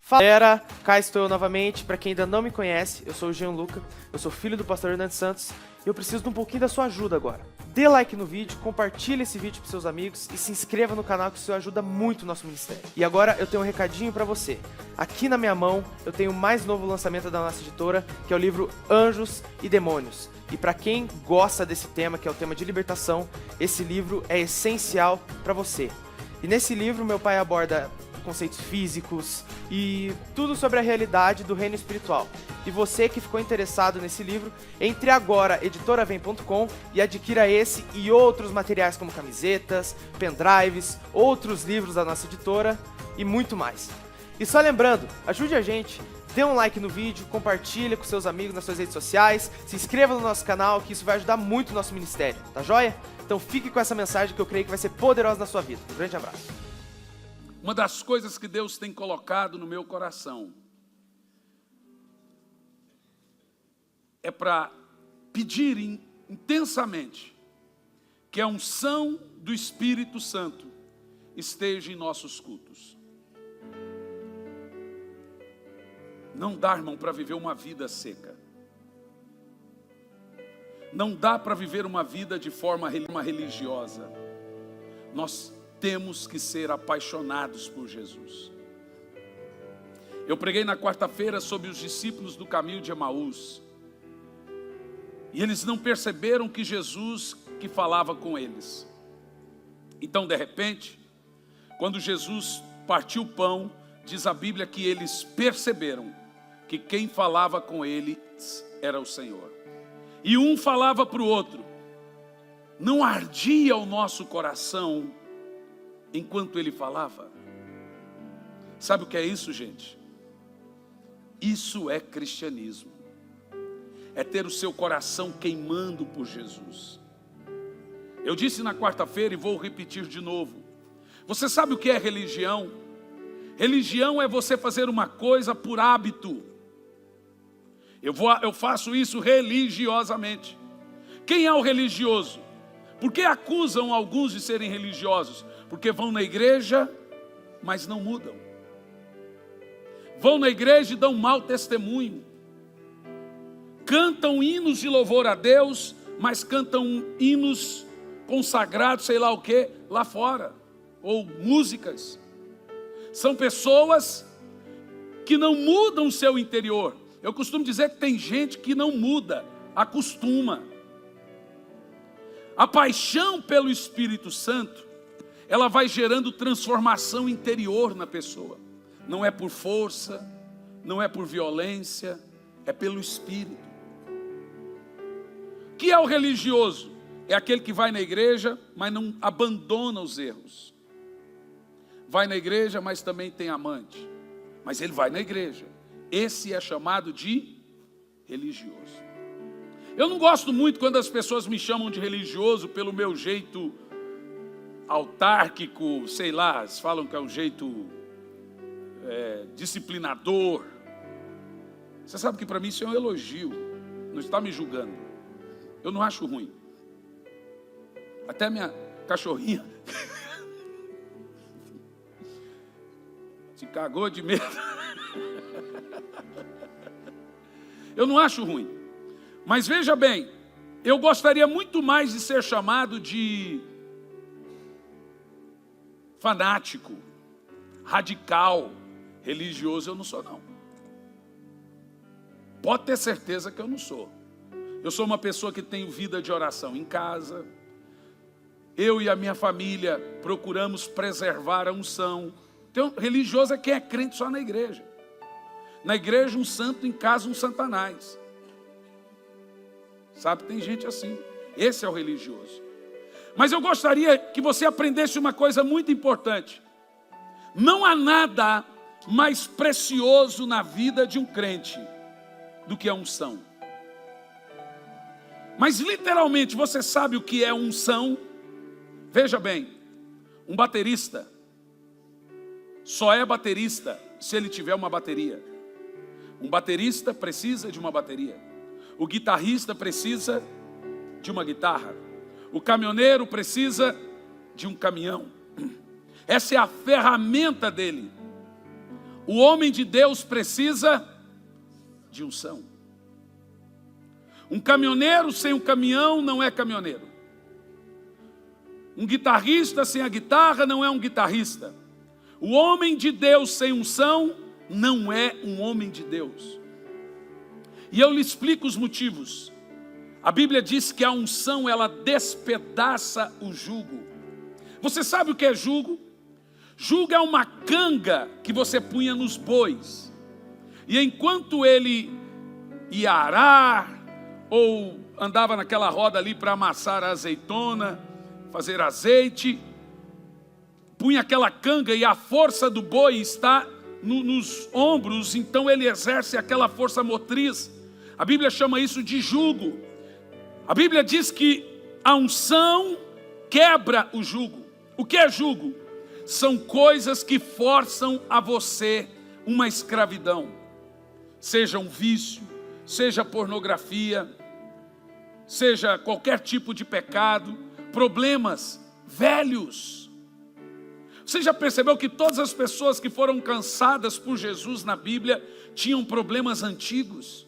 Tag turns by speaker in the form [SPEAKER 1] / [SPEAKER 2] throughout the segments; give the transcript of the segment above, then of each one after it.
[SPEAKER 1] Fala galera, cá estou eu novamente. Para quem ainda não me conhece, eu sou o Gianluca, eu sou filho do pastor Hernandes Santos e eu preciso de um pouquinho da sua ajuda agora. Dê like no vídeo, compartilhe esse vídeo para seus amigos e se inscreva no canal, que isso ajuda muito o nosso ministério. E agora eu tenho um recadinho para você. Aqui na minha mão eu tenho o mais novo lançamento da nossa editora, que é o livro Anjos e Demônios. E para quem gosta desse tema, que é o tema de libertação, esse livro é essencial para você. E nesse livro meu pai aborda conceitos físicos e tudo sobre a realidade do reino espiritual. E você que ficou interessado nesse livro, entre agora editoravem.com e adquira esse e outros materiais como camisetas, pendrives, outros livros da nossa editora e muito mais. E só lembrando, ajude a gente, dê um like no vídeo, compartilhe com seus amigos nas suas redes sociais, se inscreva no nosso canal, que isso vai ajudar muito o nosso ministério, tá joia? Então fique com essa mensagem que eu creio que vai ser poderosa na sua vida. Um grande abraço.
[SPEAKER 2] Uma das coisas que Deus tem colocado no meu coração é para pedir intensamente que a unção do Espírito Santo esteja em nossos cultos. Não dá, irmão, para viver uma vida seca. Não dá para viver uma vida de forma religiosa. Nós temos que ser apaixonados por Jesus. Eu preguei na quarta-feira sobre os discípulos do caminho de Emaús. E eles não perceberam que Jesus que falava com eles. Então, de repente, quando Jesus partiu o pão, diz a Bíblia que eles perceberam que quem falava com eles era o Senhor. E um falava para o outro: não ardia o nosso coração enquanto ele falava? Sabe o que é isso, gente? Isso é cristianismo. É ter o seu coração queimando por Jesus. Eu disse na quarta-feira e vou repetir de novo. Você sabe o que é religião? Religião é você fazer uma coisa por hábito. Eu faço isso religiosamente. Quem é o religioso? Por que acusam alguns de serem religiosos? Porque vão na igreja, mas não mudam. Vão na igreja e dão mau testemunho. Cantam hinos de louvor a Deus, mas cantam hinos consagrados, sei lá o que, lá fora. Ou músicas. São pessoas que não mudam o seu interior. Eu costumo dizer que tem gente que não muda, acostuma. A paixão pelo Espírito Santo, ela vai gerando transformação interior na pessoa. Não é por força, não é por violência, é pelo Espírito. O que é o religioso? É aquele que vai na igreja, mas não abandona os erros. Vai na igreja, mas também tem amante. Mas ele vai na igreja. Esse é chamado de religioso. Eu não gosto muito quando as pessoas me chamam de religioso pelo meu jeito autárquico, sei lá, eles falam que é um jeito disciplinador. Você sabe que para mim isso é um elogio, não está me julgando. Eu não acho ruim. Até minha cachorrinha se cagou de medo. Eu não acho ruim. Mas veja bem, eu gostaria muito mais de ser chamado de fanático, radical, religioso. Eu não sou, não. Pode ter certeza que eu não sou. Eu sou uma pessoa que tem vida de oração em casa. Eu e a minha família procuramos preservar a unção. Então, religioso é quem é crente só na igreja. Na igreja um santo, em casa um satanás. Sabe, tem gente assim. Esse é o religioso. Mas eu gostaria que você aprendesse uma coisa muito importante. Não há nada mais precioso na vida de um crente do que a unção. Mas literalmente, você sabe o que é unção? Veja bem, um baterista só é baterista se ele tiver uma bateria. Um baterista precisa de uma bateria. O guitarrista precisa de uma guitarra. O caminhoneiro precisa de um caminhão. Essa é a ferramenta dele. O homem de Deus precisa de unção. Um caminhoneiro sem um caminhão não é caminhoneiro. Um guitarrista sem a guitarra não é um guitarrista. O homem de Deus sem unção não é um homem de Deus. E eu lhe explico os motivos. A Bíblia diz que a unção, ela despedaça o jugo. Você sabe o que é jugo? Jugo é uma canga que você punha nos bois. E enquanto ele ia arar, ou andava naquela roda ali para amassar a azeitona, fazer azeite, punha aquela canga e a força do boi está nos ombros, então ele exerce aquela força motriz. A Bíblia chama isso de jugo. A Bíblia diz que a unção quebra o jugo. O que é jugo? São coisas que forçam a você uma escravidão. Seja um vício, seja pornografia, seja qualquer tipo de pecado, problemas velhos. Você já percebeu que todas as pessoas que foram cansadas por Jesus na Bíblia tinham problemas antigos?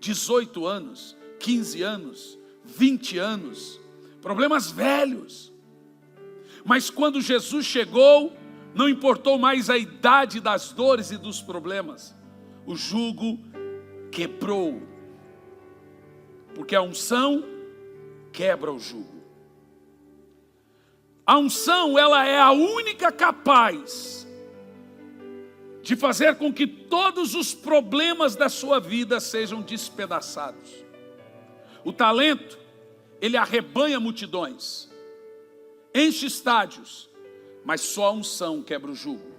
[SPEAKER 2] 18 anos, 15 anos, 20 anos, problemas velhos. Mas quando Jesus chegou, não importou mais a idade das dores e dos problemas. O jugo quebrou. Porque a unção quebra o jugo. A unção, ela é a única capaz de fazer com que todos os problemas da sua vida sejam despedaçados. O talento, ele arrebanha multidões, enche estádios, mas só a unção quebra o jugo.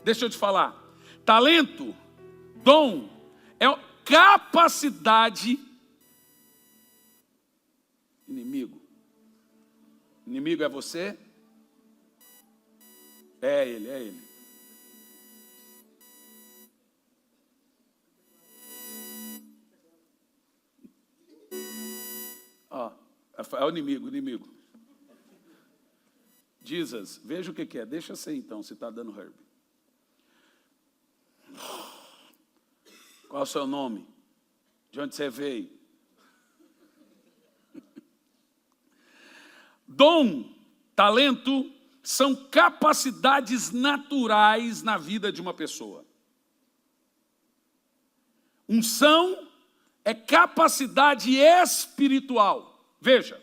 [SPEAKER 2] Deixa eu te falar, talento, dom, é capacidade. Inimigo é você? É ele. É o inimigo. Jesus, veja o que é. Deixa ser então, se está dando herb. Qual é o seu nome? De onde você veio? Dom, talento, são capacidades naturais na vida de uma pessoa. Unção é capacidade espiritual. Veja,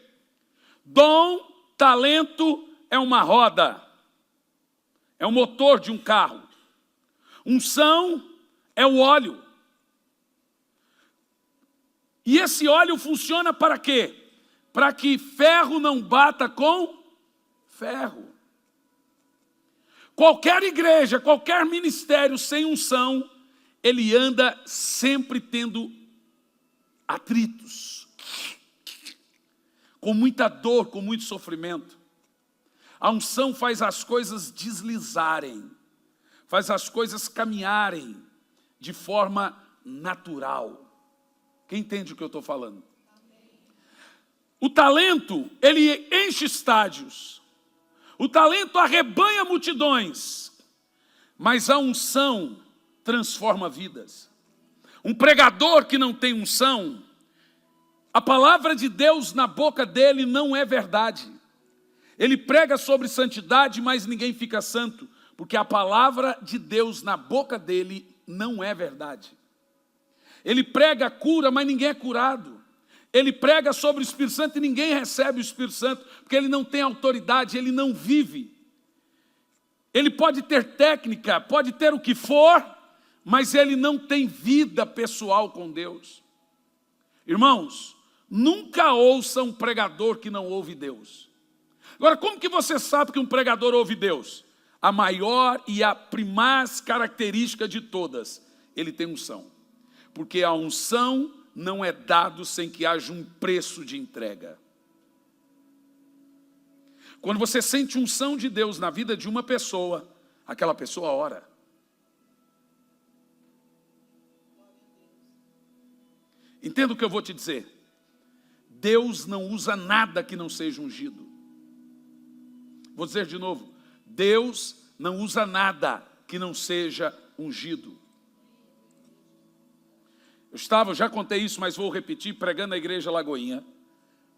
[SPEAKER 2] dom, talento é uma roda, é o motor de um carro. Unção é o óleo. E esse óleo funciona para quê? Para que ferro não bata com ferro. Qualquer igreja, qualquer ministério sem unção, ele anda sempre tendo atritos, com muita dor, com muito sofrimento. A unção faz as coisas deslizarem, faz as coisas caminharem de forma natural. Quem entende o que eu estou falando? O talento, ele enche estádios. O talento arrebanha multidões. Mas a unção transforma vidas. Um pregador que não tem unção, a palavra de Deus na boca dele não é verdade. Ele prega sobre santidade, mas ninguém fica santo, porque a palavra de Deus na boca dele não é verdade. Ele prega cura, mas ninguém é curado. Ele prega sobre o Espírito Santo e ninguém recebe o Espírito Santo, porque ele não tem autoridade, ele não vive. Ele pode ter técnica, pode ter o que for, mas ele não tem vida pessoal com Deus. Irmãos, nunca ouça um pregador que não ouve Deus. Agora, como que você sabe que um pregador ouve Deus? A maior e a primaz característica de todas, ele tem unção. Porque a unção não é dado sem que haja um preço de entrega. Quando você sente unção de Deus na vida de uma pessoa, aquela pessoa ora. Entenda o que eu vou te dizer. Deus não usa nada que não seja ungido. Vou dizer de novo. Deus não usa nada que não seja ungido. Eu já contei isso, mas vou repetir, pregando na igreja Lagoinha,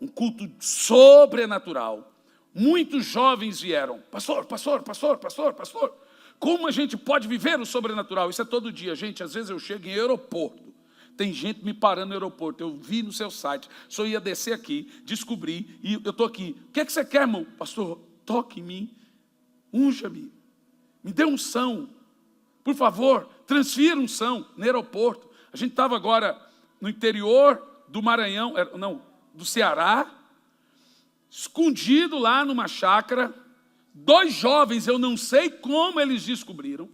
[SPEAKER 2] um culto sobrenatural. Muitos jovens vieram, pastor, como a gente pode viver o sobrenatural? Isso é todo dia, gente. Às vezes eu chego em aeroporto, tem gente me parando no aeroporto, eu vi no seu site, só ia descer aqui, descobri, e eu estou aqui. O que é que você quer, irmão? Pastor, toque em mim, unja-me, me dê unção, por favor, transfira unção no aeroporto. A gente estava agora no interior do Maranhão, do Ceará, escondido lá numa chácara, 2 jovens, eu não sei como eles descobriram.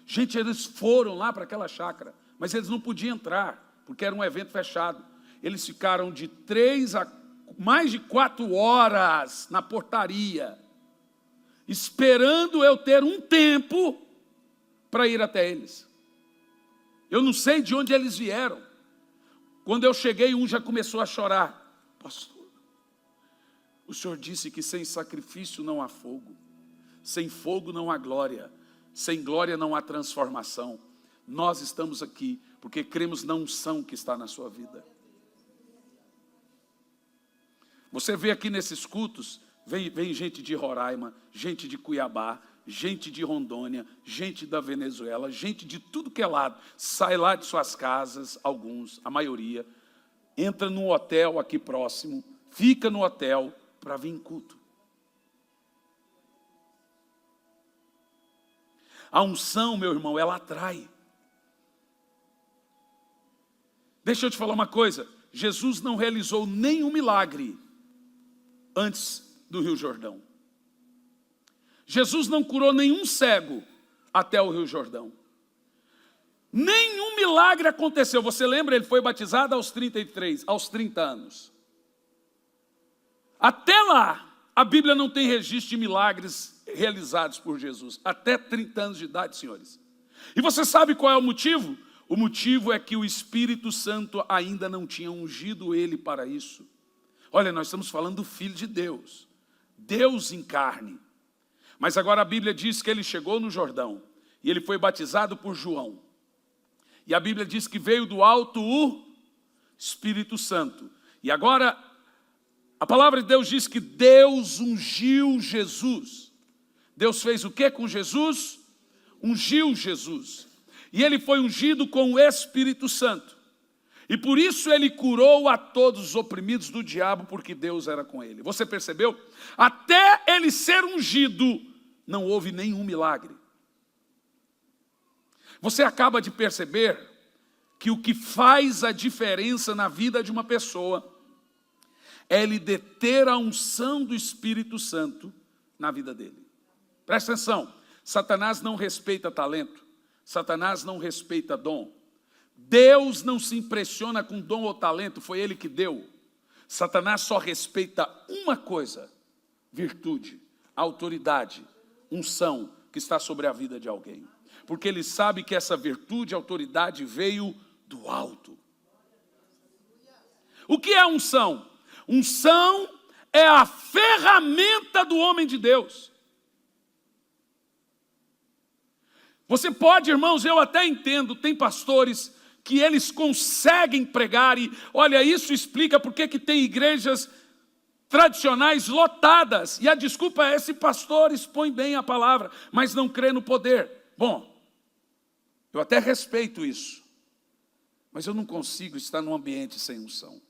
[SPEAKER 2] Gente, eles foram lá para aquela chácara, mas eles não podiam entrar, porque era um evento fechado. Eles ficaram de 3 a mais de 4 horas na portaria, esperando eu ter um tempo para ir até eles. Eu não sei de onde eles vieram. Quando eu cheguei, um já começou a chorar. Pastor, o senhor disse que sem sacrifício não há fogo, sem fogo não há glória, sem glória não há transformação. Nós estamos aqui porque cremos na unção que está na sua vida. Você vê aqui nesses cultos, vem gente de Roraima, gente de Cuiabá, gente de Rondônia, gente da Venezuela, gente de tudo que é lado. Sai lá de suas casas, alguns, a maioria, entra num hotel aqui próximo, fica no hotel para vir em culto. A unção, meu irmão, ela atrai. Deixa eu te falar uma coisa, Jesus não realizou nenhum milagre antes do Rio Jordão. Jesus não curou nenhum cego até o Rio Jordão. Nenhum milagre aconteceu. Você lembra? Ele foi batizado aos 30 anos. Até lá, a Bíblia não tem registro de milagres realizados por Jesus. Até 30 anos de idade, senhores. E você sabe qual é o motivo? O motivo é que o Espírito Santo ainda não tinha ungido ele para isso. Olha, nós estamos falando do Filho de Deus. Deus em carne. Mas agora a Bíblia diz que ele chegou no Jordão e ele foi batizado por João. E a Bíblia diz que veio do alto o Espírito Santo. E agora a palavra de Deus diz que Deus ungiu Jesus. Deus fez o que com Jesus? Ungiu Jesus. E ele foi ungido com o Espírito Santo. E por isso ele curou a todos os oprimidos do diabo, porque Deus era com ele. Você percebeu? Até ele ser ungido, não houve nenhum milagre. Você acaba de perceber que o que faz a diferença na vida de uma pessoa é ele deter a unção do Espírito Santo na vida dele. Presta atenção, Satanás não respeita talento, Satanás não respeita dom. Deus não se impressiona com dom ou talento, foi ele que deu. Satanás só respeita uma coisa: virtude, autoridade, unção que está sobre a vida de alguém. Porque ele sabe que essa virtude e autoridade veio do alto. O que é unção? Unção é a ferramenta do homem de Deus. Você pode, irmãos, eu até entendo, tem pastores que eles conseguem pregar e, olha, isso explica por que tem igrejas tradicionais lotadas. E a desculpa é: esse pastor expõe bem a palavra, mas não crê no poder. Bom, eu até respeito isso, mas eu não consigo estar num ambiente sem unção.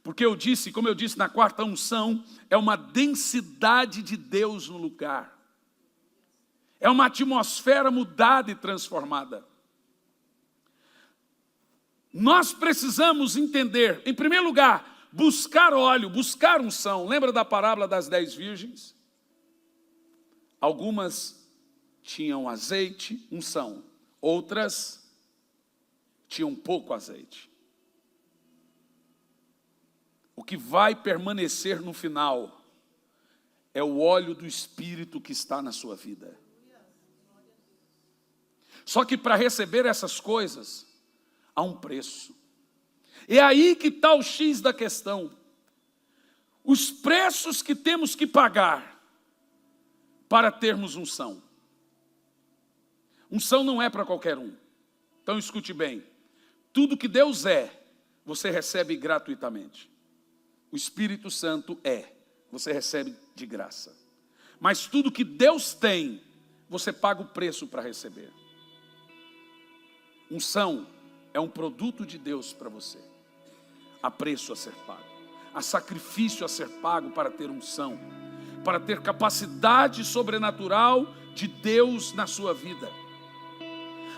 [SPEAKER 2] Porque como eu disse na quarta, unção é uma densidade de Deus no lugar. É uma atmosfera mudada e transformada. Nós precisamos entender, em primeiro lugar, buscar óleo, buscar unção. Lembra da parábola das 10 virgens? Algumas tinham azeite, unção. Outras tinham pouco azeite. O que vai permanecer no final é o óleo do Espírito que está na sua vida. Só que para receber essas coisas, há um preço. É aí que está o X da questão. Os preços que temos que pagar para termos unção. Unção não é para qualquer um. Então escute bem. Tudo que Deus é, você recebe gratuitamente. O Espírito Santo é, você recebe de graça. Mas tudo que Deus tem, você paga o preço para receber. Unção é um produto de Deus para você. Há preço a ser pago. Há sacrifício a ser pago para ter unção. Para ter capacidade sobrenatural de Deus na sua vida.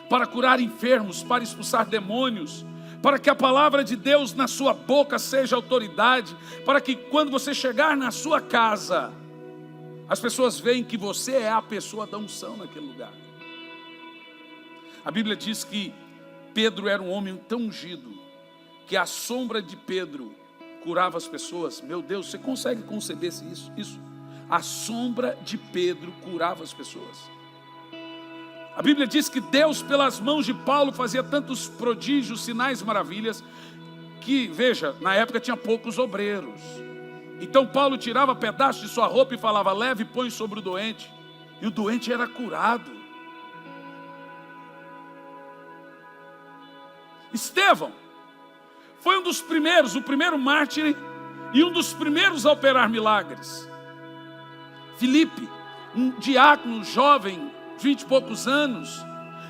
[SPEAKER 2] Para curar enfermos, para expulsar demônios. Para que a palavra de Deus na sua boca seja autoridade. Para que quando você chegar na sua casa, as pessoas veem que você é a pessoa da unção naquele lugar. A Bíblia diz que Pedro era um homem tão ungido, que a sombra de Pedro curava as pessoas. Meu Deus, você consegue conceber isso? A sombra de Pedro curava as pessoas. A Bíblia diz que Deus, pelas mãos de Paulo, fazia tantos prodígios, sinais, maravilhas, que, veja, na época tinha poucos obreiros. Então Paulo tirava pedaços de sua roupa e falava: leve e põe sobre o doente. E o doente era curado. Estevão foi um dos primeiros, o primeiro mártir e um dos primeiros a operar milagres. Filipe, um diácono jovem, 20 e poucos anos,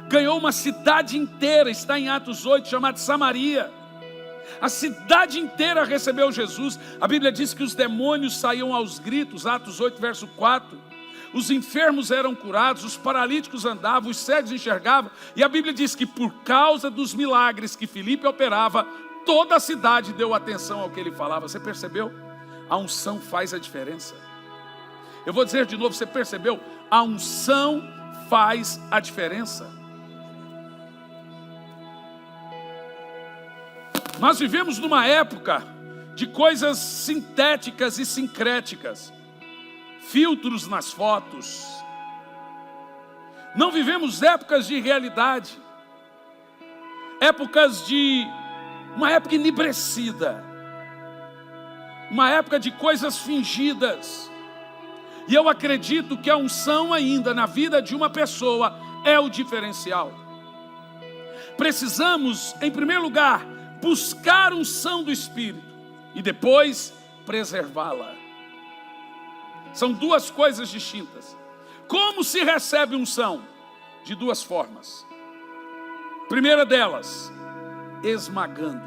[SPEAKER 2] ganhou uma cidade inteira, está em Atos 8, chamada Samaria. A cidade inteira recebeu Jesus. A Bíblia diz que os demônios saíam aos gritos, Atos 8, verso 4. Os enfermos eram curados, os paralíticos andavam, os cegos enxergavam. E a Bíblia diz que por causa dos milagres que Filipe operava, toda a cidade deu atenção ao que ele falava. Você percebeu? A unção faz a diferença. Eu vou dizer de novo, você percebeu? A unção faz a diferença. Nós vivemos numa época de coisas sintéticas e sincréticas. Filtros nas fotos. Não vivemos épocas de realidade. Épocas de... uma época enibrecida. Uma época de coisas fingidas. E eu acredito que a unção ainda na vida de uma pessoa é o diferencial. Precisamos, em primeiro lugar, buscar a unção do Espírito e depois preservá-la. São duas coisas distintas. Como se recebe unção? De duas formas. Primeira delas, esmagando.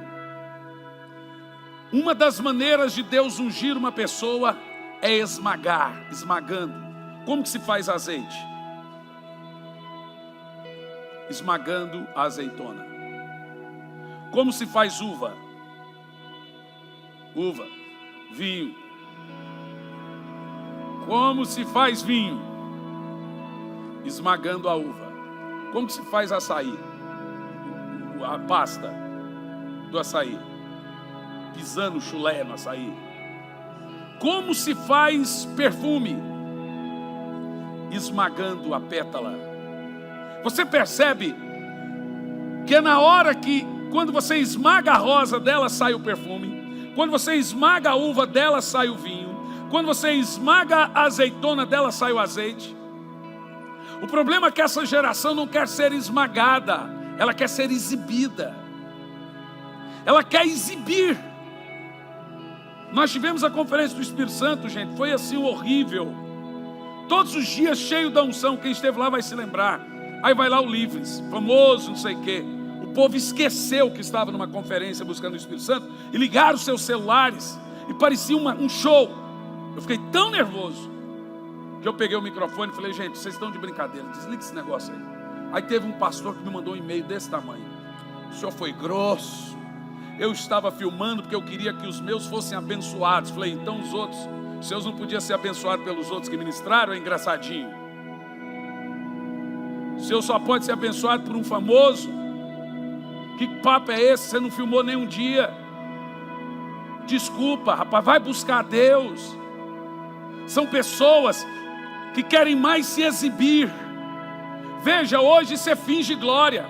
[SPEAKER 2] Uma das maneiras de Deus ungir uma pessoa é esmagar, esmagando. Como que se faz azeite? Esmagando a azeitona. Como se faz uva? Uva, vinho. Como se faz vinho? Esmagando a uva. Como que se faz açaí? A pasta do açaí. Pisando chulé no açaí. Como se faz perfume? Esmagando a pétala. Você percebe que é na hora que, quando você esmaga a rosa, dela sai o perfume. Quando você esmaga a uva, dela sai o vinho. Quando você esmaga a azeitona, dela sai o azeite. O problema é que essa geração não quer ser esmagada, ela quer ser exibida. Ela quer exibir. Nós tivemos a conferência do Espírito Santo, gente, foi assim horrível. Todos os dias cheio da unção, quem esteve lá vai se lembrar. Aí vai lá o Livres, famoso, não sei o quê. O povo esqueceu que estava numa conferência buscando o Espírito Santo e ligaram os seus celulares e parecia um show. Eu fiquei tão nervoso que eu peguei o microfone e falei: gente, vocês estão de brincadeira, desliga esse negócio aí. Aí teve um pastor que me mandou um e-mail desse tamanho: o senhor foi grosso, eu estava filmando porque eu queria que os meus fossem abençoados. Falei: então os outros, os seus não podiam ser abençoados pelos outros que ministraram? É engraçadinho. O seu só pode ser abençoado por um famoso? Que papo é esse? Você não filmou nem um dia. Desculpa, rapaz, vai buscar Deus. São pessoas que querem mais se exibir. Veja, hoje você finge glória.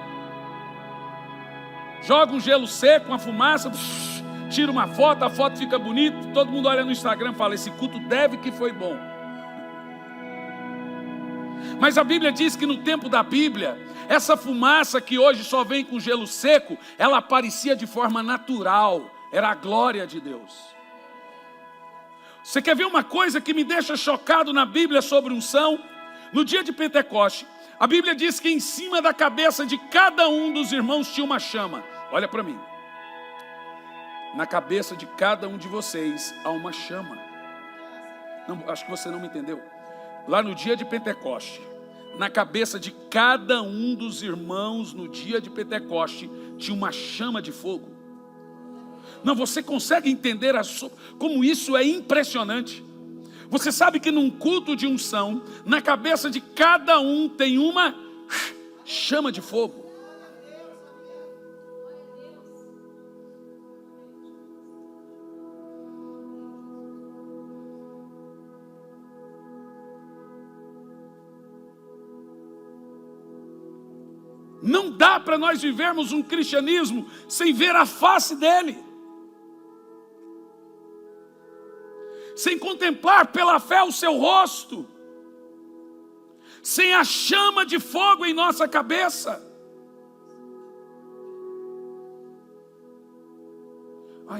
[SPEAKER 2] Joga um gelo seco, uma fumaça, tira uma foto, a foto fica bonita, todo mundo olha no Instagram e fala: esse culto deve que foi bom. Mas a Bíblia diz que no tempo da Bíblia Essa fumaça que hoje só vem com gelo seco, ela aparecia de forma natural, era a glória de Deus. Você quer ver uma coisa que me deixa chocado na Bíblia sobre unção? No dia de Pentecoste, a Bíblia diz que em cima da cabeça de cada um dos irmãos tinha uma chama. Olha para mim. Na cabeça de cada um de vocês há uma chama. Não, acho que você não me entendeu. Lá no dia de Pentecoste, na cabeça de cada um dos irmãos no dia de Pentecoste tinha uma chama de fogo. Não, você consegue entender como isso é impressionante? Você sabe que num culto de unção, na cabeça de cada um tem uma chama de fogo. Não dá para nós vivermos um cristianismo sem ver a face dele, sem contemplar pela fé o seu rosto, sem a chama de fogo em nossa cabeça.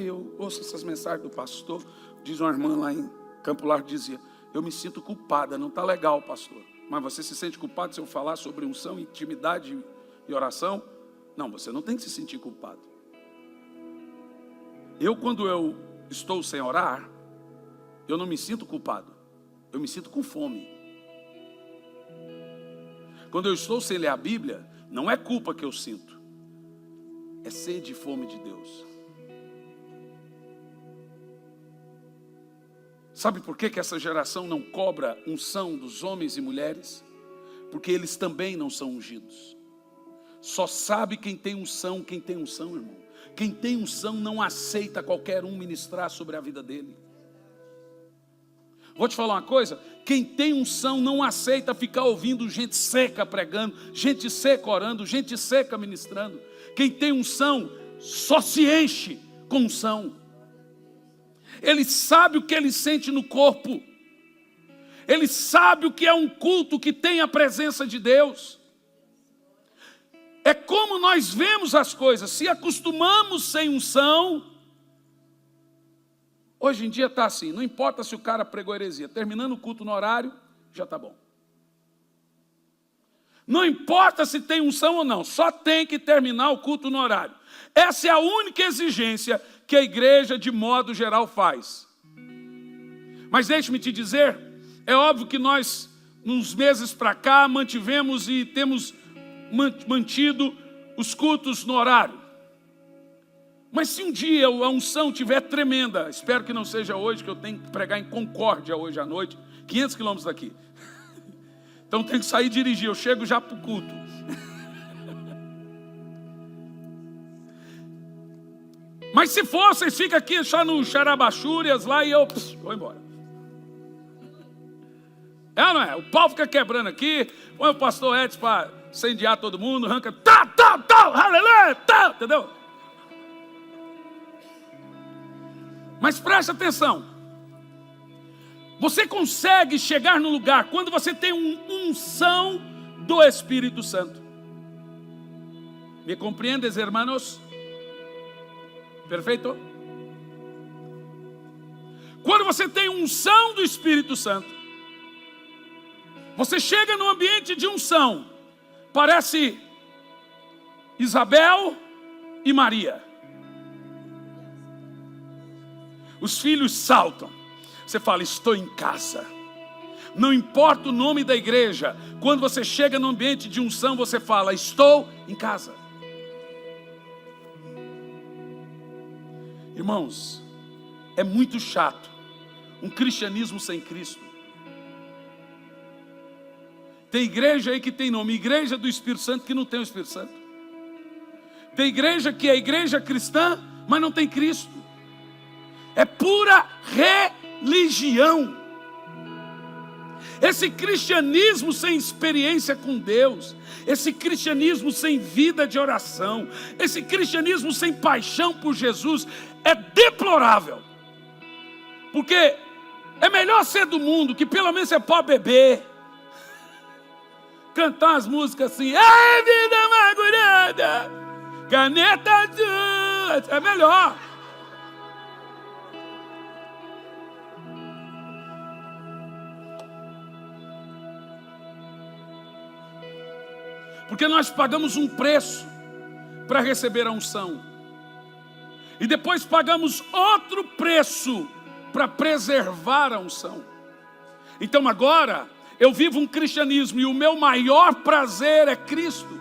[SPEAKER 2] Eu ouço essas mensagens do pastor, diz uma irmã lá em Campo Largo, dizia: eu me sinto culpada, não está legal, pastor. Mas você se sente culpado se eu falar sobre unção, intimidade e oração? Não, você não tem que se sentir culpado. Quando eu estou sem orar, eu não me sinto culpado, eu me sinto com fome. Quando eu estou sem ler a Bíblia, não é culpa que eu sinto, é sede e fome de Deus. Sabe por que essa geração não cobra unção dos homens e mulheres? Porque eles também não são ungidos. Só sabe quem tem unção, irmão. Quem tem unção não aceita qualquer um ministrar sobre a vida dele. Vou te falar uma coisa, quem tem unção não aceita ficar ouvindo gente seca pregando, gente seca orando, gente seca ministrando. Quem tem unção só se enche com unção. Ele sabe o que ele sente no corpo. Ele sabe o que é um culto que tem a presença de Deus. É como nós vemos as coisas, se acostumamos sem unção. Hoje em dia está assim, não importa se o cara pregou heresia, terminando o culto no horário, já está bom. Não importa se tem unção ou não, só tem que terminar o culto no horário. Essa é a única exigência que a igreja, de modo geral, faz. Mas deixe-me te dizer, é óbvio que nós, uns meses para cá, mantivemos e temos mantido os cultos no horário. Mas se um dia a unção estiver tremenda, espero que não seja hoje, que eu tenho que pregar em Concórdia hoje à noite, 500 quilômetros daqui. Então tenho que sair e dirigir, eu chego já para o culto. Mas se for, vocês ficam aqui só no Xarabachúrias lá e eu vou embora. É ou não é? O pau fica quebrando aqui, põe o pastor Edson para incendiar todo mundo, arranca, aleluia, entendeu? Mas preste atenção, você consegue chegar no lugar quando você tem uma unção do Espírito Santo. ¿Me compreendes, hermanos? Perfeito? Quando você tem unção do Espírito Santo, você chega no ambiente de unção, parece Isabel e Maria. Os filhos saltam. Você fala, estou em casa. Não importa o nome da igreja, quando você chega no ambiente de unção, você fala, estou em casa. Irmãos, é muito chato um cristianismo sem Cristo. Tem igreja aí que tem nome, igreja do Espírito Santo, que não tem o Espírito Santo. Tem igreja que é igreja cristã, mas não tem Cristo. É pura religião. Esse cristianismo sem experiência com Deus, esse cristianismo sem vida de oração, esse cristianismo sem paixão por Jesus é deplorável. Porque é melhor ser do mundo, que pelo menos você pode beber, cantar as músicas assim, ai, vida amargurada, caneta azul, é melhor. Porque nós pagamos um preço para receber a unção. E depois pagamos outro preço para preservar a unção. Então agora eu vivo um cristianismo e o meu maior prazer é Cristo.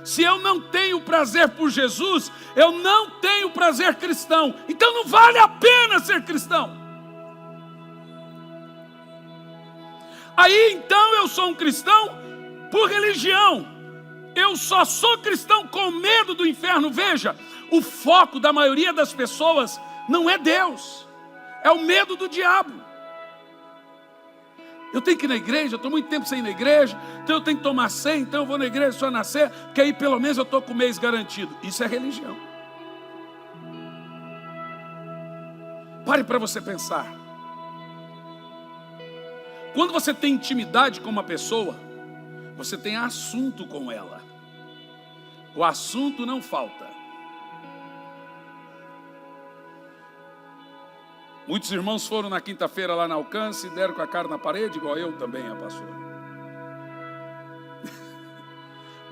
[SPEAKER 2] Se eu não tenho prazer por Jesus, eu não tenho prazer cristão. Então não vale a pena ser cristão. Aí então eu sou um cristão por religião. Eu só sou cristão com medo do inferno. Veja, o foco da maioria das pessoas não é Deus, é o medo do diabo. Eu tenho que ir na igreja, eu estou muito tempo sem ir na igreja, então eu tenho que tomar ceia, então eu vou na igreja só nascer, porque aí pelo menos eu estou com o mês garantido. Isso é religião. Pare para você pensar. Quando você tem intimidade com uma pessoa, você tem assunto com ela. O assunto não falta. Muitos irmãos foram na quinta-feira lá na Alcance e deram com a cara na parede, igual eu também, a pastora.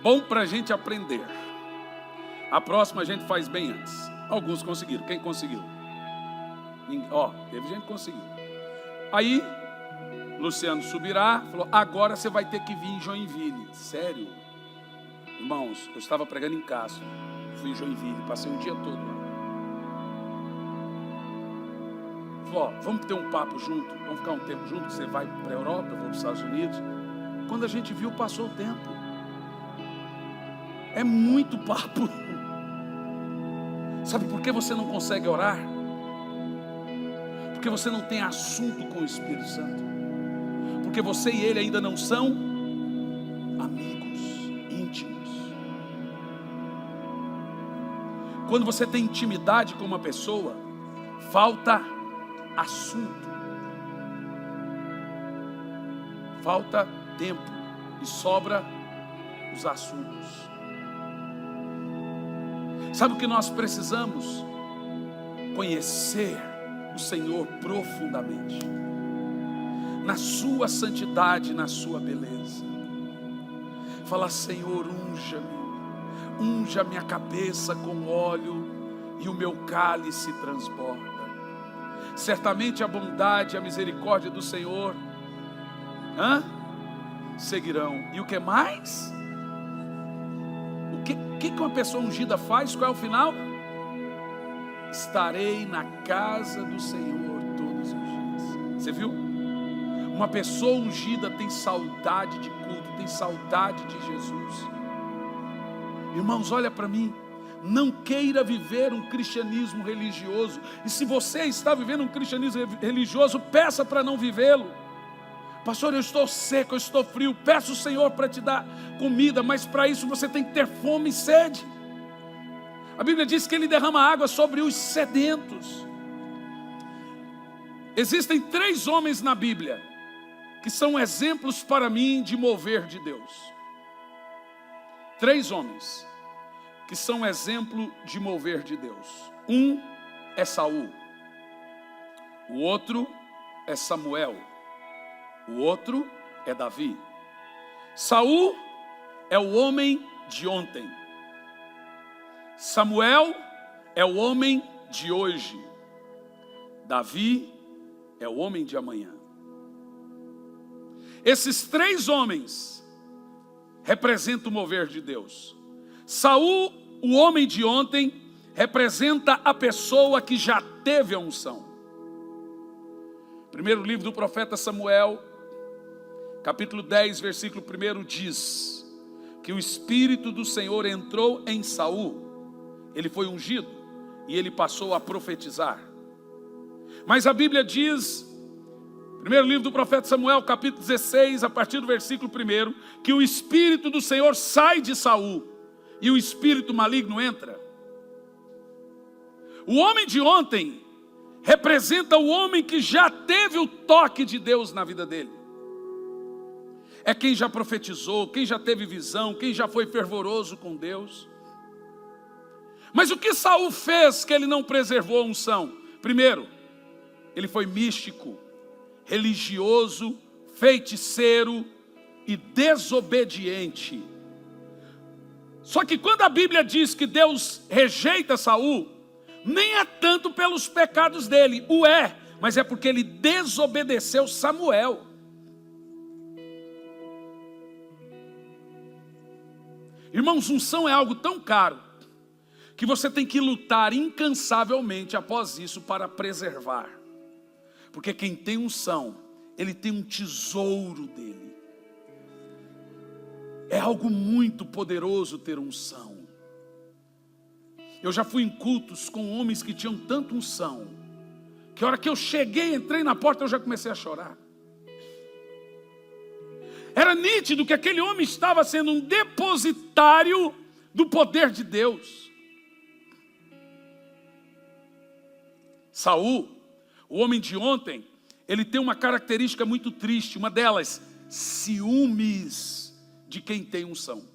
[SPEAKER 2] Bom para a gente aprender. A próxima a gente faz bem antes. Alguns conseguiram. Quem conseguiu? Teve gente que conseguiu. Aí Luciano Subirá falou, agora você vai ter que vir em Joinville. Sério? Irmãos, eu estava pregando em Castro, fui em Joinville, passei o dia todo lá. Falou, vamos ter um papo junto, vamos ficar um tempo junto, você vai para a Europa, eu vou para os Estados Unidos. Quando a gente viu, passou o tempo. É muito papo. Sabe por que você não consegue orar? Porque você não tem assunto com o Espírito Santo. Porque você e ele ainda não são amigos íntimos. Quando você tem intimidade com uma pessoa, falta assunto, falta tempo e sobra os assuntos. Sabe o que nós precisamos? Conhecer o Senhor profundamente, na sua santidade, na sua beleza. Falar, Senhor, unja minha cabeça com óleo e o meu cálice transborda. Certamente a bondade e a misericórdia do Senhor seguirão. E o que mais? O que uma pessoa ungida faz? Qual é o final? Estarei na casa do Senhor todos os dias. Você viu? Uma pessoa ungida tem saudade de culto, tem saudade de Jesus. Irmãos, olha para mim. Não queira viver um cristianismo religioso. E se você está vivendo um cristianismo religioso, peça para não vivê-lo. Pastor, eu estou seco, eu estou frio. Peça o Senhor para te dar comida, mas para isso você tem que ter fome e sede. A Bíblia diz que Ele derrama água sobre os sedentos. Existem 3 homens na Bíblia que são exemplos para mim de mover de Deus. 3 homens que são exemplo de mover de Deus. Um é Saul, o outro é Samuel, o outro é Davi. Saul é o homem de ontem, Samuel é o homem de hoje, Davi é o homem de amanhã. Esses 3 homens representam o mover de Deus. Saul, o homem de ontem, representa a pessoa que já teve a unção. Primeiro livro do profeta Samuel, capítulo 10, versículo 1 diz que o Espírito do Senhor entrou em Saul. Ele foi ungido e ele passou a profetizar. Mas a Bíblia diz, primeiro livro do profeta Samuel, capítulo 16, a partir do versículo 1, que o Espírito do Senhor sai de Saul e o espírito maligno entra. O homem de ontem representa o homem que já teve o toque de Deus na vida dele. é quem já profetizou, quem já teve visão, quem já foi fervoroso com Deus. Mas o que Saul fez que ele não preservou a unção? Primeiro, ele foi místico, religioso, feiticeiro e desobediente. Só que quando a Bíblia diz que Deus rejeita Saul, nem é tanto pelos pecados dele, mas é porque ele desobedeceu Samuel. Irmãos, unção é algo tão caro que você tem que lutar incansavelmente após isso para preservar. Porque quem tem unção, ele tem um tesouro dele. É algo muito poderoso ter unção. Eu já fui em cultos com homens que tinham tanta unção, que a hora que eu cheguei, entrei na porta, eu já comecei a chorar. Era nítido que aquele homem estava sendo um depositário do poder de Deus. Saul, o homem de ontem, ele tem uma característica muito triste, uma delas, ciúmes de quem tem unção.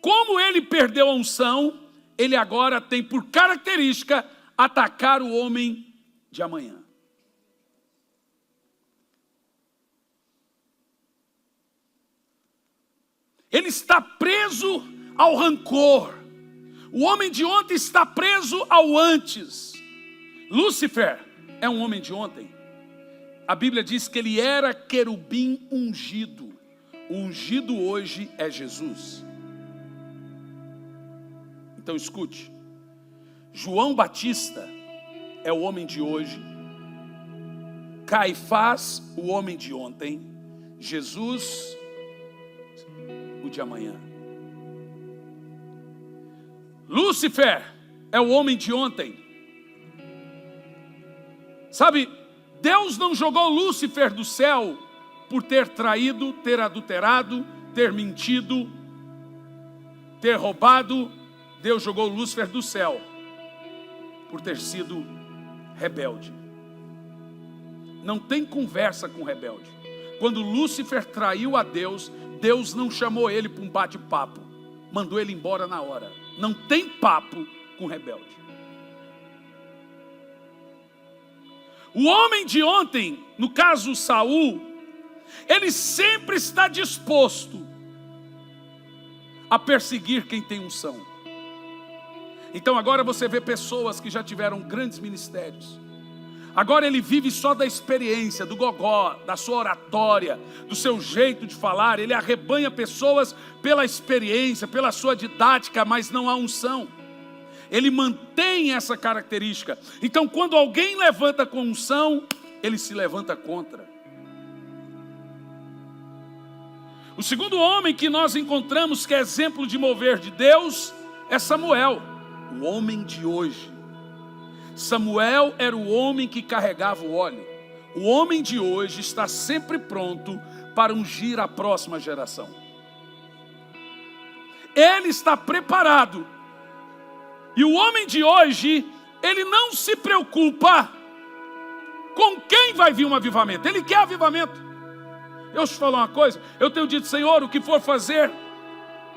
[SPEAKER 2] Como ele perdeu a unção, ele agora tem por característica atacar o homem de amanhã. Ele está preso ao rancor. O homem de ontem está preso ao antes. Lúcifer é um homem de ontem. A Bíblia diz que ele era querubim ungido. O ungido hoje é Jesus. Então escute. João Batista é o homem de hoje. Caifás, o homem de ontem. Jesus, o de amanhã. Lúcifer é o homem de ontem. Sabe, Deus não jogou Lúcifer do céu por ter traído, ter adulterado, ter mentido, ter roubado. Deus jogou Lúcifer do céu por ter sido rebelde. Não tem conversa com rebelde. Quando Lúcifer traiu a Deus, Deus não chamou ele para um bate-papo, mandou ele embora na hora. Não tem papo com rebelde. O homem de ontem, no caso Saul, ele sempre está disposto a perseguir quem tem unção. Então agora você vê pessoas que já tiveram grandes ministérios. Agora ele vive só da experiência, do gogó, da sua oratória, do seu jeito de falar. Ele arrebanha pessoas pela experiência, pela sua didática, mas não há unção. Ele mantém essa característica. Então quando alguém levanta com unção, ele se levanta contra. O segundo homem que nós encontramos que é exemplo de mover de Deus é Samuel, o homem de hoje. Samuel era o homem que carregava o óleo. O homem de hoje está sempre pronto para ungir a próxima geração. Ele está preparado. E o homem de hoje, ele não se preocupa com quem vai vir um avivamento. Ele quer avivamento. Eu te falo uma coisa, eu tenho dito, Senhor, o que for fazer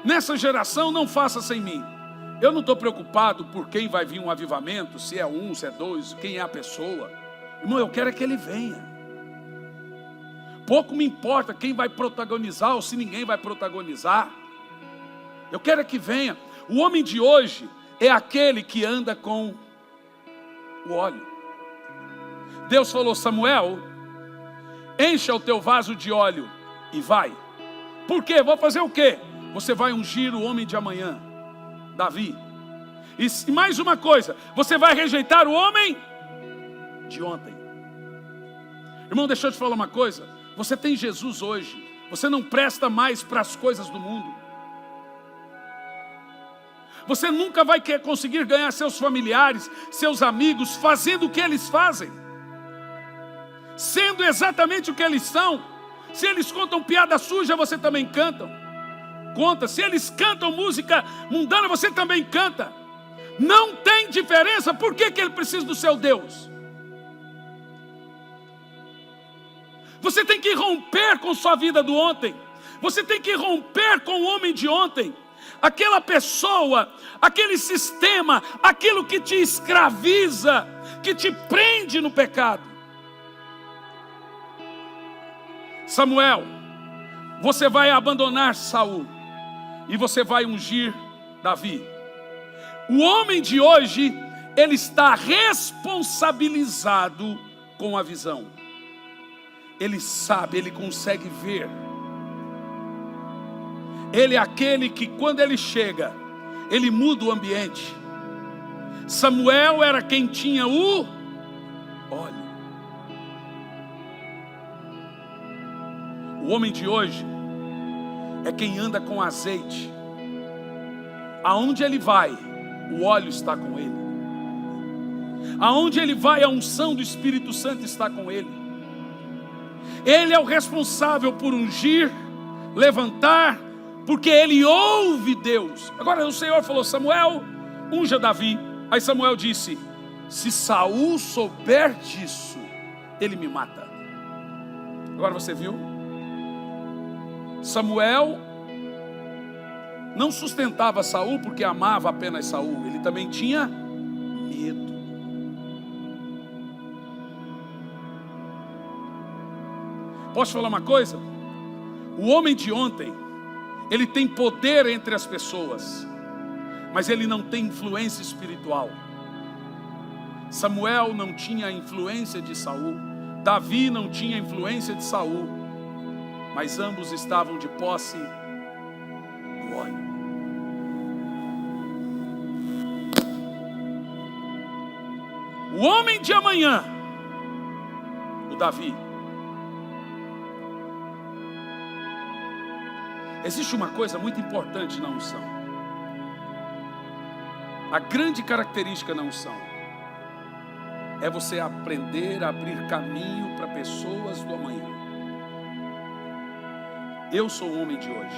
[SPEAKER 2] nessa geração, não faça sem mim. Eu não estou preocupado por quem vai vir um avivamento, se é um, se é dois, quem é a pessoa. Irmão, eu quero é que ele venha. Pouco me importa quem vai protagonizar ou se ninguém vai protagonizar. Eu quero é que venha. O homem de hoje é aquele que anda com o óleo. Deus falou, Samuel, encha o teu vaso de óleo e vai. Por quê? Vou fazer o quê? Você vai ungir o homem de amanhã, Davi. E mais uma coisa, você vai rejeitar o homem de ontem. Irmão, deixa eu te falar uma coisa. Você tem Jesus hoje. Você não presta mais para as coisas do mundo. Você nunca vai conseguir ganhar seus familiares, seus amigos, fazendo o que eles fazem, sendo exatamente o que eles são. Se eles contam piada suja, você também conta. Se eles cantam música mundana, você também canta. Não tem diferença. Por que ele precisa do seu Deus? Você tem que romper com sua vida do ontem. Você tem que romper com o homem de ontem. Aquela pessoa, aquele sistema, aquilo que te escraviza, que te prende no pecado. Samuel, você vai abandonar Saul e você vai ungir Davi. O homem de hoje, ele está responsabilizado com a visão. Ele sabe, ele consegue ver. Ele é aquele que quando ele chega, ele muda o ambiente. Samuel era quem tinha o óleo. O homem de hoje é quem anda com azeite. Aonde ele vai, o óleo está com ele. Aonde ele vai, a unção do Espírito Santo está com ele. Ele é o responsável por ungir, levantar, porque ele ouve Deus. Agora o Senhor falou: Samuel, unja Davi. Aí Samuel disse: se Saul souber disso, ele me mata. Agora você viu? Samuel não sustentava Saul porque amava apenas Saul. Ele também tinha medo. Posso falar uma coisa? O homem de ontem, ele tem poder entre as pessoas, mas ele não tem influência espiritual. Samuel não tinha a influência de Saul, Davi não tinha a influência de Saul, mas ambos estavam de posse do óleo. O homem de amanhã, o Davi. Existe uma coisa muito importante na unção. A grande característica na unção é você aprender a abrir caminho para pessoas do amanhã. Eu sou o homem de hoje,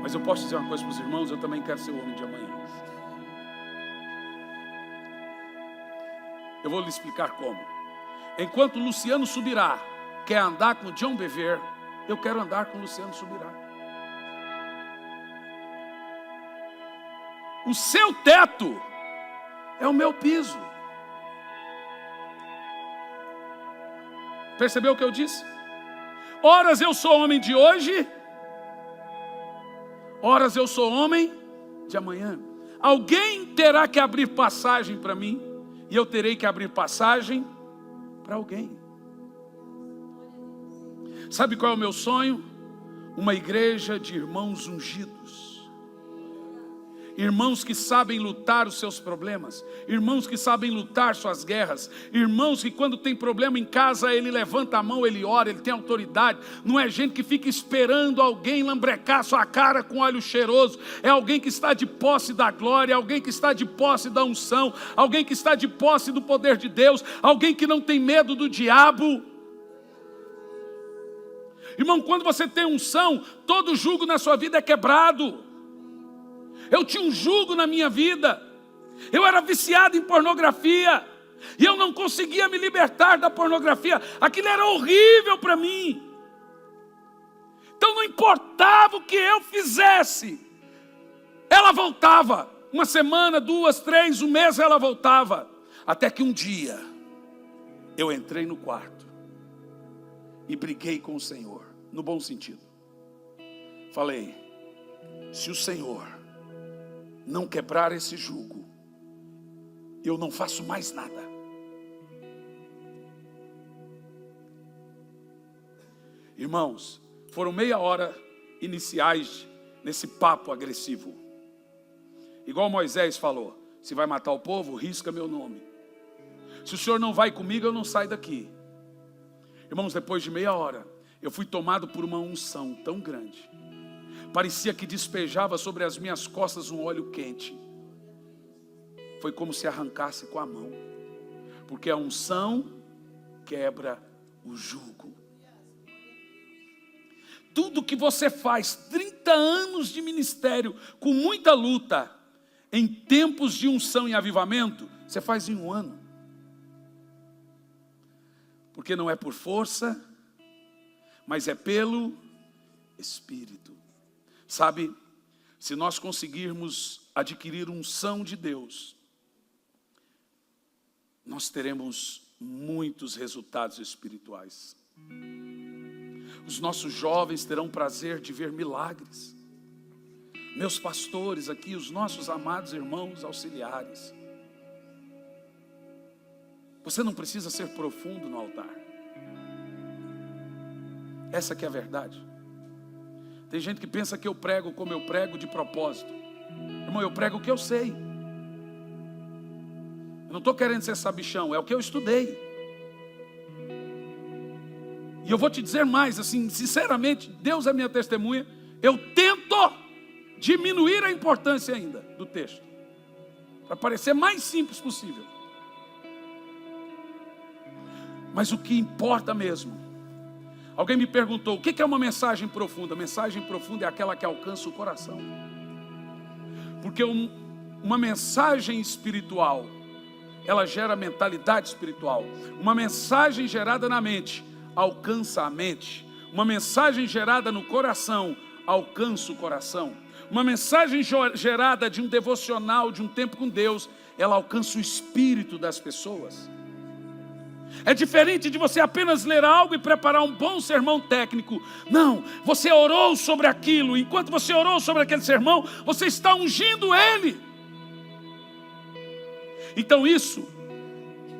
[SPEAKER 2] mas eu posso dizer uma coisa para os irmãos: eu também quero ser o homem de amanhã. Eu vou lhe explicar como. Enquanto Luciano Subirá quer andar com John Bevere, eu quero andar com Luciano Subirá. O seu teto é o meu piso. Percebeu o que eu disse? Horas eu sou homem de hoje, horas eu sou homem de amanhã. Alguém terá que abrir passagem para mim, e eu terei que abrir passagem para alguém. Sabe qual é o meu sonho? Uma igreja de irmãos ungidos. Irmãos que sabem lutar os seus problemas, irmãos que sabem lutar suas guerras, irmãos que quando tem problema em casa, ele levanta a mão, ele ora, ele tem autoridade. Não é gente que fica esperando alguém lambrecar sua cara com óleo cheiroso. É alguém que está de posse da glória, alguém que está de posse da unção, alguém que está de posse do poder de Deus, alguém que não tem medo do diabo. Irmão, quando você tem unção, todo jugo na sua vida é quebrado. Eu tinha um jugo na minha vida. Eu era viciado em pornografia. E eu não conseguia me libertar da pornografia. Aquilo era horrível para mim. Então não importava o que eu fizesse, ela voltava. Uma semana, 2, 3, um mês ela voltava. Até que um dia, eu entrei no quarto e briguei com o Senhor. No bom sentido. Falei: se o Senhor não quebrar esse jugo, eu não faço mais nada. Irmãos, foram meia hora iniciais nesse papo agressivo. Igual Moisés falou: se vai matar o povo, risca meu nome. Se o senhor não vai comigo, eu não saio daqui. Irmãos, depois de meia hora, eu fui tomado por uma unção tão grande. Parecia que despejava sobre as minhas costas um óleo quente. Foi como se arrancasse com a mão. Porque a unção quebra o jugo. Tudo que você faz, 30 anos de ministério, com muita luta, em tempos de unção e avivamento, você faz em um ano. Porque não é por força, mas é pelo Espírito. Sabe, se nós conseguirmos adquirir unção de Deus, nós teremos muitos resultados espirituais. Os nossos jovens terão prazer de ver milagres. Meus pastores aqui, os nossos amados irmãos auxiliares. Você não precisa ser profundo no altar. Essa que é a verdade. Tem gente que pensa que eu prego como eu prego de propósito. Irmão, eu prego o que eu sei. Eu não estou querendo ser sabichão, é o que eu estudei. E eu vou te dizer mais, assim, sinceramente, Deus é minha testemunha, eu tento diminuir a importância ainda do texto, para parecer mais simples possível. Mas o que importa mesmo, alguém me perguntou, o que é uma mensagem profunda? Mensagem profunda é aquela que alcança o coração. Porque uma mensagem espiritual, ela gera mentalidade espiritual. Uma mensagem gerada na mente alcança a mente. Uma mensagem gerada no coração alcança o coração. Uma mensagem gerada de um devocional, de um tempo com Deus, ela alcança o espírito das pessoas. É diferente de você apenas ler algo e preparar um bom sermão técnico. Não, você orou sobre aquilo. Enquanto você orou sobre aquele sermão, você está ungindo ele. Então isso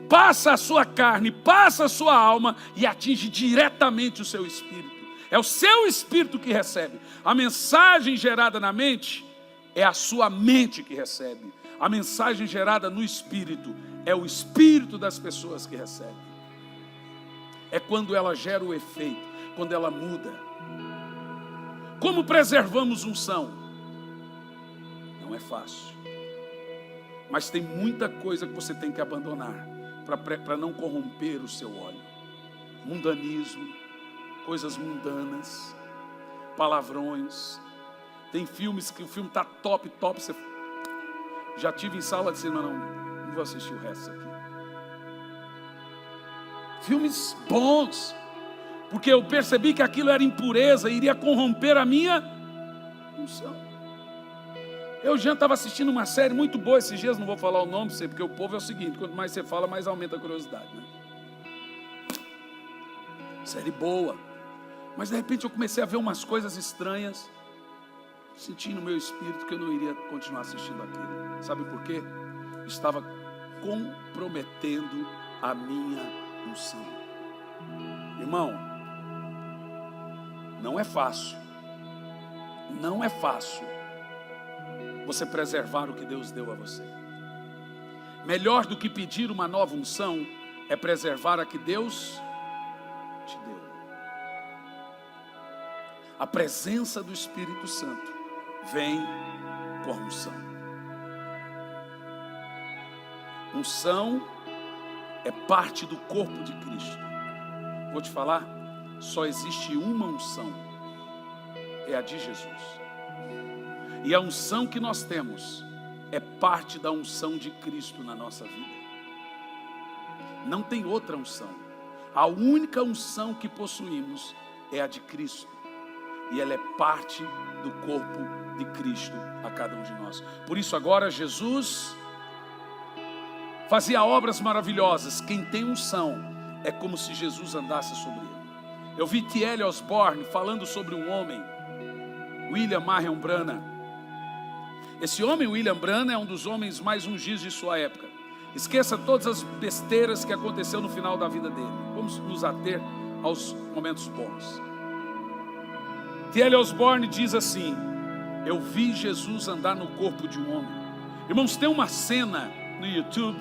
[SPEAKER 2] passa a sua carne, passa a sua alma e atinge diretamente o seu espírito. É o seu espírito que recebe. A mensagem gerada na mente é a sua mente que recebe. A mensagem gerada no espírito é o espírito das pessoas que recebe. É quando ela gera o efeito, quando ela muda. Como preservamos unção? Não é fácil. Mas tem muita coisa que você tem que abandonar para não corromper o seu óleo. Mundanismo, coisas mundanas, palavrões. Tem filmes que o filme está top. Você... Já tive em sala de cinema, não vou assistir o resto aqui. Filmes bons, porque eu percebi que aquilo era impureza, iria corromper a minha unção. Eu já estava assistindo uma série muito boa esses dias, não vou falar o nome, porque o povo é o seguinte, quanto mais você fala, mais aumenta a curiosidade, né? Série boa. Mas de repente eu comecei a ver umas coisas estranhas, senti no meu espírito que eu não iria continuar assistindo aquilo. Sabe por quê? Estava comprometendo a minha unção. Irmão, não é fácil. Não é fácil você preservar o que Deus deu a você. Melhor do que pedir uma nova unção é preservar a que Deus te deu. A presença do Espírito Santo vem com a unção. Unção é parte do corpo de Cristo. Vou te falar, só existe uma unção, é a de Jesus. E a unção que nós temos é parte da unção de Cristo na nossa vida. Não tem outra unção. A única unção que possuímos é a de Cristo. E ela é parte do corpo de Cristo a cada um de nós. Por isso agora Jesus fazia obras maravilhosas. Quem tem unção é como se Jesus andasse sobre ele. Eu vi T.L. Osborne falando sobre um homem, William Marion Branham. Esse homem, William Branham, é um dos homens mais ungidos de sua época. Esqueça todas as besteiras que aconteceu no final da vida dele. Vamos nos ater aos momentos bons. T.L. Osborne diz assim: eu vi Jesus andar no corpo de um homem. Irmãos, tem uma cena no YouTube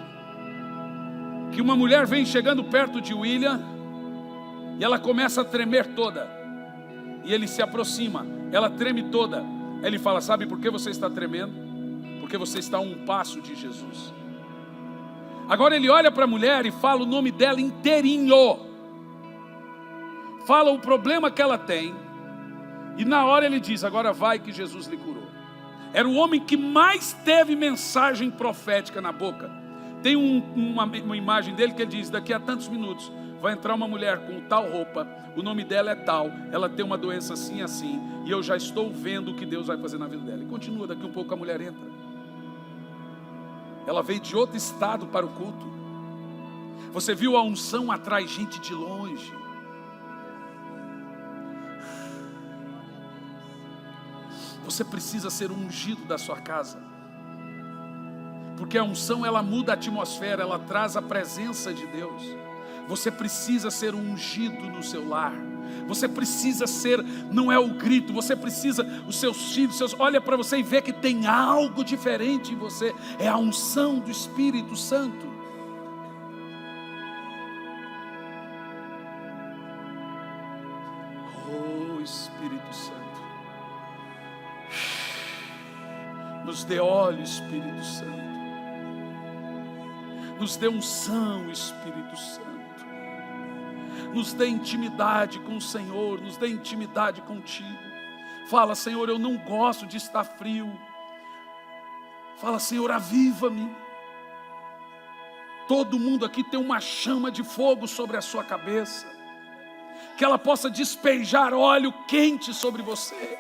[SPEAKER 2] que uma mulher vem chegando perto de William e ela começa a tremer toda. E ele se aproxima, ela treme toda. Ele fala: sabe por que você está tremendo? Porque você está a um passo de Jesus. Agora ele olha para a mulher e fala o nome dela inteirinho. Fala o problema que ela tem. E na hora ele diz: agora vai que Jesus lhe curou. Era o homem que mais teve mensagem profética na boca. Tem uma imagem dele que ele diz: daqui a tantos minutos vai entrar uma mulher com tal roupa, o nome dela é tal, ela tem uma doença assim, assim, e eu já estou vendo o que Deus vai fazer na vida dela. E continua, daqui um pouco a mulher entra. Ela veio de outro estado para o culto. Você viu, a unção atrai gente de longe. Você precisa ser ungido da sua casa, porque a unção, ela muda a atmosfera, ela traz a presença de Deus. Você precisa ser ungido no seu lar. Você precisa ser, não é o grito, você precisa, os seus filhos, olha para você e vê que tem algo diferente em você. É a unção do Espírito Santo. Oh, Espírito Santo, nos dê óleo, Espírito Santo. Nos dê unção, Espírito Santo. Nos dê intimidade com o Senhor, nos dê intimidade contigo. Fala, Senhor, eu não gosto de estar frio. Fala, Senhor, aviva-me. Todo mundo aqui tem uma chama de fogo sobre a sua cabeça, que ela possa despejar óleo quente sobre você.